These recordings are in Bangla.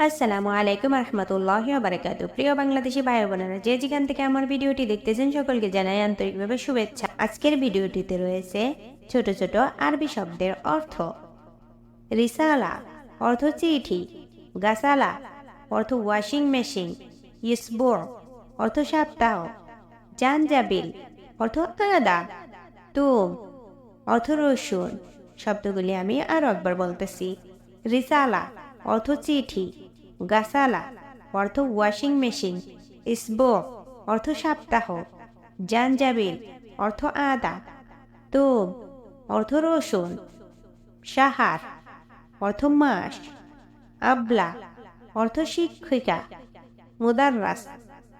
আসসালামু আলাইকুম রহমতুল্লাহি ওয়া বারাকাতুহু। প্রিয় বাংলাদেশি ভাই বোনেরা, যে যেখান থেকে আমার ভিডিওটি দেখতেছেন সকলকে জানাই আন্তরিকভাবে শুভেচ্ছা। আজকের ভিডিওটিতে রয়েছে ছোট ছোট আরবি শব্দের অর্থ। রিসালা অর্থ চিঠি, গাসালা অর্থ ওয়াশিং মেশিন, ইসবুর অর্থ সপ্তাহ, জানজাবিল অর্থ আদা, তুম অর্থ রসুন। শব্দগুলি আমি আরো একবার বলতেছি। রিসালা অর্থ চিঠি, গাসালা অর্থ ওয়াশিং মেশিন, ইসবু অর্থ সপ্তাহ, জানজাবিল অর্থ আদা, তুম অর্থ রসুন, সাহার অর্থ মাস, আবলা অর্থ শিক্ষিকা, মুদাররাস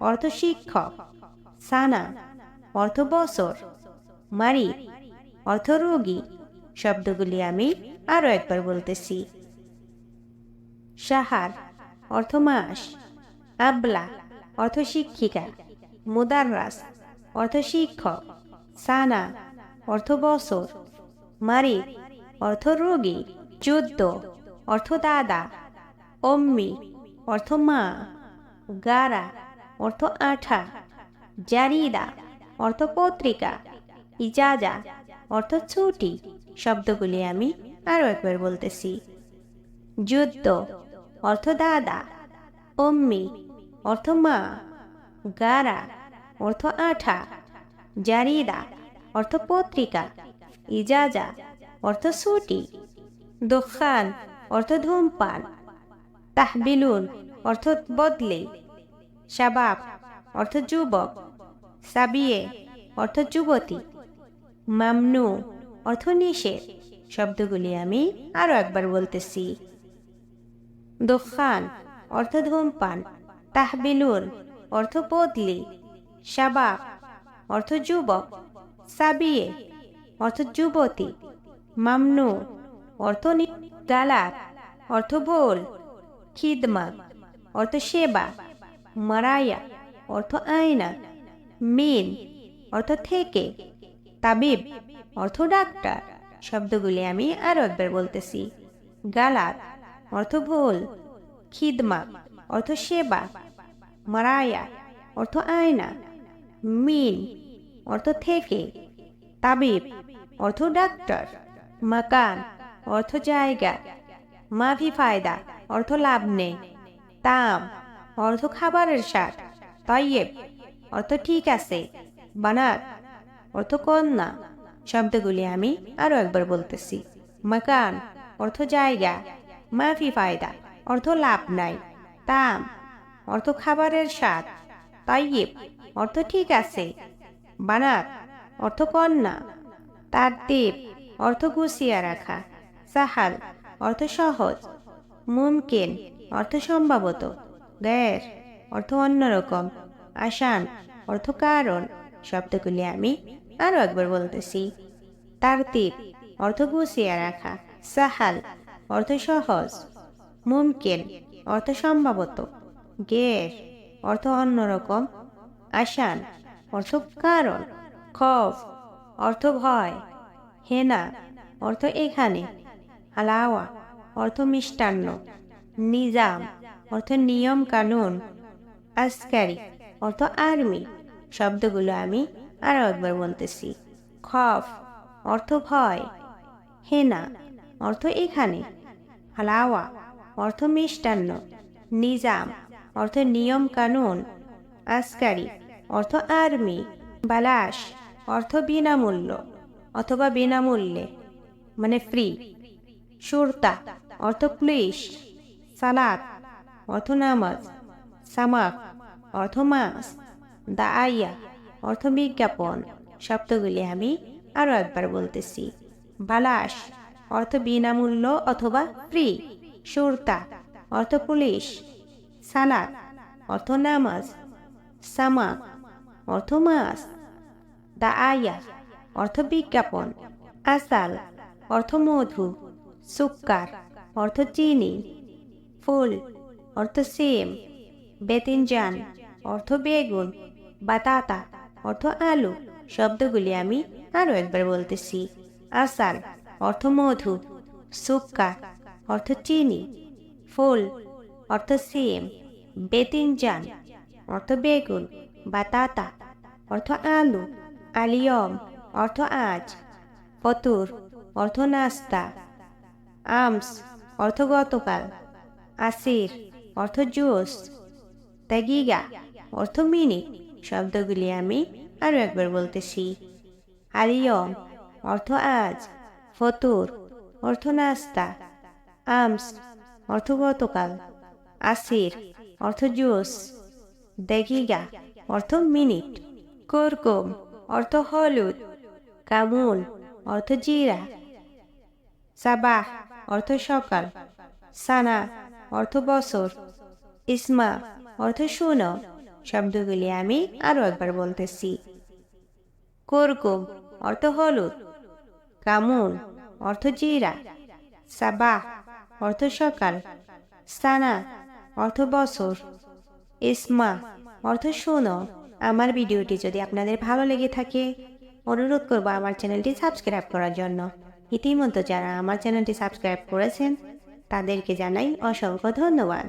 অর্থ শিক্ষক, সানা অর্থ বছর, মারি অর্থ রোগী। শব্দগুলি আমি আরো একবার বলতেছি। সাহার অর্থ মাস, আবলা অর্থ শিক্ষিকা, মুদাররাস অর্থ শিক্ষক, সানা অর্থ বছর, মারি অর্থ রোগী, যুদ্ধ অর্থ দাদা, অম্মি অর্থ মা, গারা অর্থ আঠা, জারিদা অর্থ পত্রিকা, ইজাজা অর্থ ছুটি। শব্দগুলি আমি আরো একবার বলতেছি। যুদ্ধ অর্থ দাদা, অম্মি অর্থ মা, গারা অর্থ আঠা, জারিদা অর্থ পত্রিকা, ইজাজা অর্থ ছুটি। দোখান অর্থ ধূমপান, তাহবিলুন অর্থ বদলে, শাবাব অর্থ যুবক, সাবিয়ে অর্থ যুবতী, মামনু অর্থ নিষেধ। শব্দগুলি আমি আরো একবার বলতেছি। দোখান অর্থ ধূমপান, তাহবিলুন অর্থ বদলি, শাবাব অর্থ যুবক, সাবিয়ে অর্থ যুবতী, মামনু অর্থ গালাত অর্থ ভুল, খিদমা অর্থ সেবা, মারায়া অর্থ আয়না, মিন অর্থ থেকে, তাবিব অর্থ ডাক্তার। শব্দগুলি আমি আরো একবার বলতেছি। গালাত অর্থ ভুল, খিদমা অর্থ সেবা, মারায়া অর্থ আয়না, মিন অর্থ থেকে, তাবিব অর্থ ডাক্তার, মাকান অর্থ জায়গা, মাফি ফায়দা অর্থ লাভ নেই, তাম অর্থ খাবারের স্বাদ, তাইয়েব অর্থ ঠিক আছে, বানাত অর্থ কন্যা। শব্দগুলি আমি আরো একবার বলতেছি। মাকান অর্থ জায়গা, মাফি ফায়দা অর্থ লাভ নাই, তাম অর্থ খাবারের স্বাদ, তাইয়েব অর্থ ঠিক আছে, বানাত অর্থ কন্যা, তারতিব অর্থ গুছিয়ে রাখা, সাহাল অর্থ সহজ, মুমকিন অর্থ সম্ভবত, গ্যার অর্থ অন্যরকম, আসান অর্থ কারণ। শব্দগুলি আমি আরো একবার বলতেছি। তারতিব অর্থ গুছিয়ে রাখা, সাহাল অর্থ সহজ, মুমকিন অর্থ সম্ভবত, গ্যার অর্থ অন্যরকম, আসান অর্থ কারণ, খফ অর্থ ভয়, হেনা অর্থ এখানে, আলাওয়া অর্থ মিষ্টান্ন, নিজাম অর্থ নিয়ম কানুন, আসকারি অর্থ আর্মি। শব্দগুলো আমি আরো একবার বলতেছি। খফ অর্থ ভয়, হেনা অর্থ এখানে, হালাওয়া অর্থ মিষ্টান্ন, নিজাম অর্থ নিয়ম কানুন, আসকারি অর্থ আর্মি, বালাস অর্থ বিনামূল্য অথবা বিনামূল্যে মানে ফ্রি, সুরতা অর্থ পুলিশ, সালাত অর্থ নামাজ, সামাক অর্থ মাছ, দাআইয়া অর্থ বিজ্ঞাপন। শব্দগুলি আমি আরো একবার বলতেছি। বালাস অর্থ বিনামূল্য অথবা ফ্রি, সুরতা অর্থ পুলিশ, সালাত অর্থ নামাজ, সামাক অর্থ মাছ, দাআইয়া অর্থ বিজ্ঞাপন, আসাল অর্থ মধু, সুক্কার অর্থ চিনি, ফুল অর্থ সেম, বেতিনজান অর্থ বেগুন, বাতাতা অর্থ আলু। শব্দগুলি আমি আরো একবার বলতেছি। আসাল অর্থ মধু, সুক্কার অর্থ চিনি, ফুল অর্থ সিম, বেতিনজান অর্থ বেগুন, বাতাতা অর্থ আলু, আলিয়ম অর্থ আজ, ফতুর অর্থ নাস্তা, আমস অর্থ গতকাল, আসির অর্থ জুস, তাগিগা অর্থ মিনিট। শব্দগুলি আমি আরও একবার বলতেছি। আলিয়ম অর্থ আজ, ফতুর অর্থ নাস্তা, আমস অর্থ গতকাল, আসির অর্থ জুস, দাগিগা অর্থ মিনিট। কুরকুম অর্থ হলুদ, কামুন অর্থ জিরা, সাবাহ অর্থ সকাল, সানা অর্থ বছর, ইসমা অর্থ শুনো। শব্দগুলি আমি আরও একবার বলতেছি। কুরকুম অর্থ হলুদ, কামুন অর্থ জিরা, সাবাহ অর্থ সকাল, সানা অর্থ বছর, ইসমা অর্থ শুনো। আমার ভিডিওটি যদি আপনাদের ভালো লেগে থাকে, অনুরোধ করব আমার চ্যানেলটি সাবস্ক্রাইব করার জন্য। ইতিমধ্যে যারা আমার চ্যানেলটি সাবস্ক্রাইব করেছেন তাদেরকে জানাই অসংখ্য ধন্যবাদ।